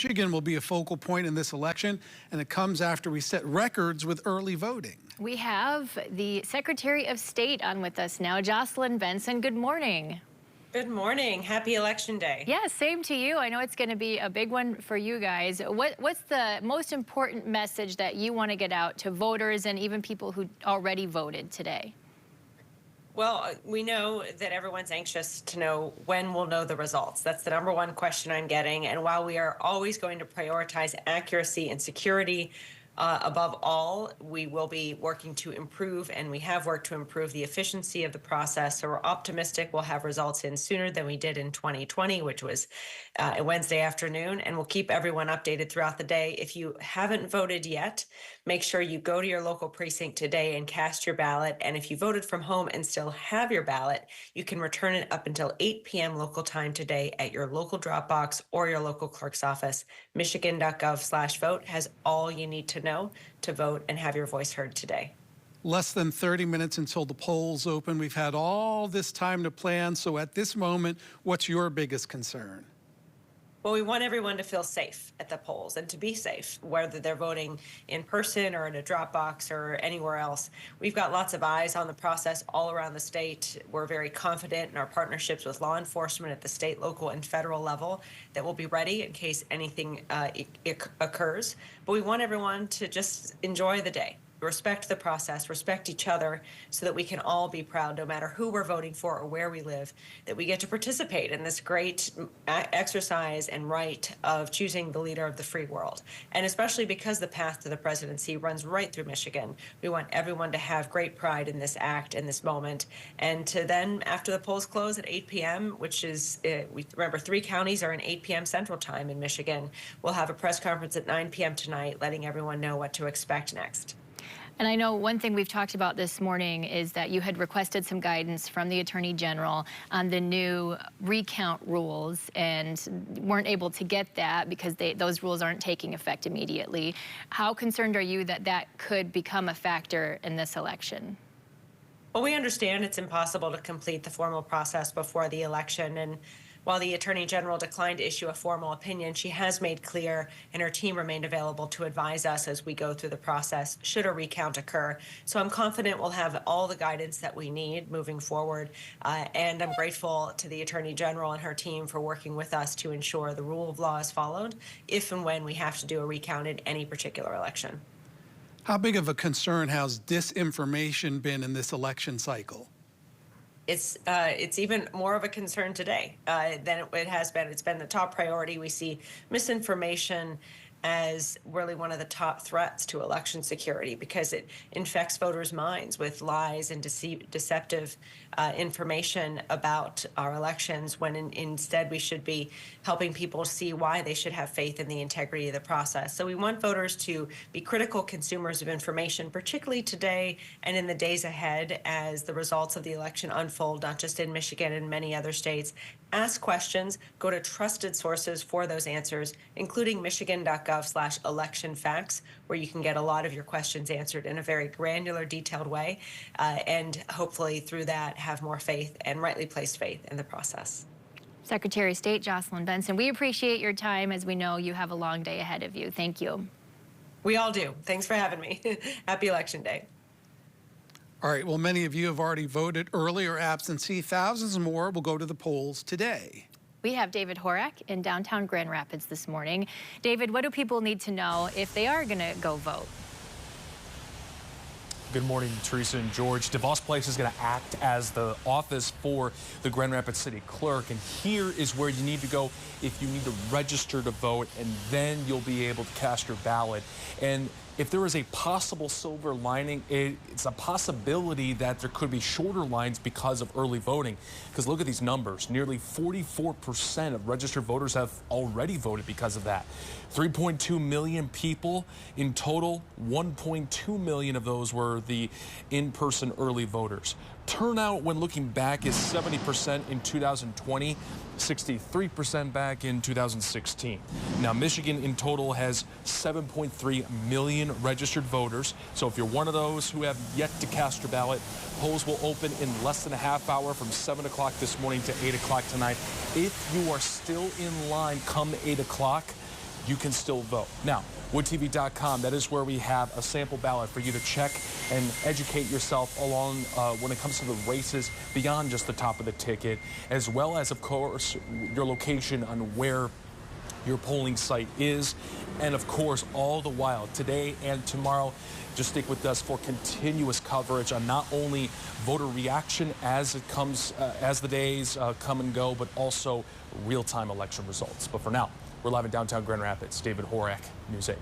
Michigan will be a focal point in this election, and it comes after we set records with early voting. We have the Secretary of State on with us now, Jocelyn Benson. Good morning. Good morning. Happy Election Day. Yeah, same to you. I know it's going to be a big one for you guys. What's the most important message that you want to get out to voters and even people who already voted today? Well, we know that everyone's anxious to know when we'll know the results. That's the number one question I'm getting. And while we are always going to prioritize accuracy and security above all, we will be working to improve, and we have worked to improve the efficiency of the process. So we're optimistic we'll have results in sooner than we did in 2020, which was a Wednesday afternoon, and we'll keep everyone updated throughout the day. If you haven't voted yet, make sure you go to your local precinct today and cast your ballot. And if you voted from home and still have your ballot, you can return it up until 8 p.m. local time today at your local drop box or your local clerk's office. Michigan.gov/vote has all you need to know to vote and have your voice heard today. Less than 30 minutes until the polls open. We've had all this time to plan. So at this moment, what's your biggest concern? Well, we want everyone to feel safe at the polls and to be safe, whether they're voting in person or in a drop box or anywhere else. We've got lots of eyes on the process all around the state. We're very confident in our partnerships with law enforcement at the state, local, and federal level that will be ready in case anything occurs. But we want everyone to just enjoy the day. Respect the process, respect each other, so that we can all be proud, no matter who we're voting for or where we live, that we get to participate in this great exercise and right of choosing the leader of the free world. And especially because the path to the presidency runs right through Michigan, we want everyone to have great pride in this act, in this moment, and to then, after the polls close at 8 p.m., which is, we remember 3 counties are in 8 p.m. Central Time in Michigan, we'll have a press conference at 9 p.m. tonight, letting everyone know what to expect next. And I know one thing we've talked about this morning is that you had requested some guidance from the Attorney General on the new recount rules and weren't able to get that because those rules aren't taking effect immediately. How concerned are you that that could become a factor in this election? Well, we understand it's impossible to complete the formal process before the election, and while the Attorney General declined to issue a formal opinion, she has made clear, and her team remained available to advise us as we go through the process should a recount occur. So I'm confident we'll have all the guidance that we need moving forward, and I'm grateful to the Attorney General and her team for working with us to ensure the rule of law is followed if and when we have to do a recount in any particular election. How big of a concern has disinformation been in this election cycle? It's even more of a concern today than it has been. It's been the top priority. We see misinformation as really one of the top threats to election security because it infects voters' minds with lies and deceptive information about our elections, when instead we should be helping people see why they should have faith in the integrity of the process. So we want voters to be critical consumers of information, particularly today and in the days ahead as the results of the election unfold, not just in Michigan and many other states. Ask questions, go to trusted sources for those answers, including Michigan.gov/election facts, where you can get a lot of your questions answered in a very granular, detailed way, and hopefully through that have more faith and rightly placed faith in the process. Secretary of State Jocelyn Benson, we appreciate your time as we know you have a long day ahead of you. Thank you. We all do. Thanks for having me. Happy Election Day. All right, well, many of you have already voted early or absentee. Thousands more will go to the polls today. We have David Horak in downtown Grand Rapids this morning. David, what do people need to know if they are going to go vote? Good morning, Teresa and George. DeVos Place is going to act as the office for the Grand Rapids City Clerk, and here is where you need to go if you need to register to vote, and then you'll be able to cast your ballot. And if there is a possible silver lining, it's a possibility that there could be shorter lines because of early voting. Because look at these numbers. Nearly 44% of registered voters have already voted because of that. 3.2 million people in total. 1.2 million of those were the in-person early voters. Turnout when looking back is 70% in 2020, 63% back in 2016. Now, Michigan in total has 7.3 million registered voters. So if you're one of those who have yet to cast your ballot, polls will open in less than a half hour from 7 o'clock this morning to 8 o'clock tonight. If you are still in line come 8 o'clock, you can still vote. Now, woodtv.com, that is where we have a sample ballot for you to check and educate yourself along when it comes to the races beyond just the top of the ticket, as well as, of course, your location on where your polling site is. And of course, all the while, today and tomorrow, just stick with us for continuous coverage on not only voter reaction as it comes, as the days come and go, but also real-time election results. But for now, we're live in downtown Grand Rapids. David Horak, News 8.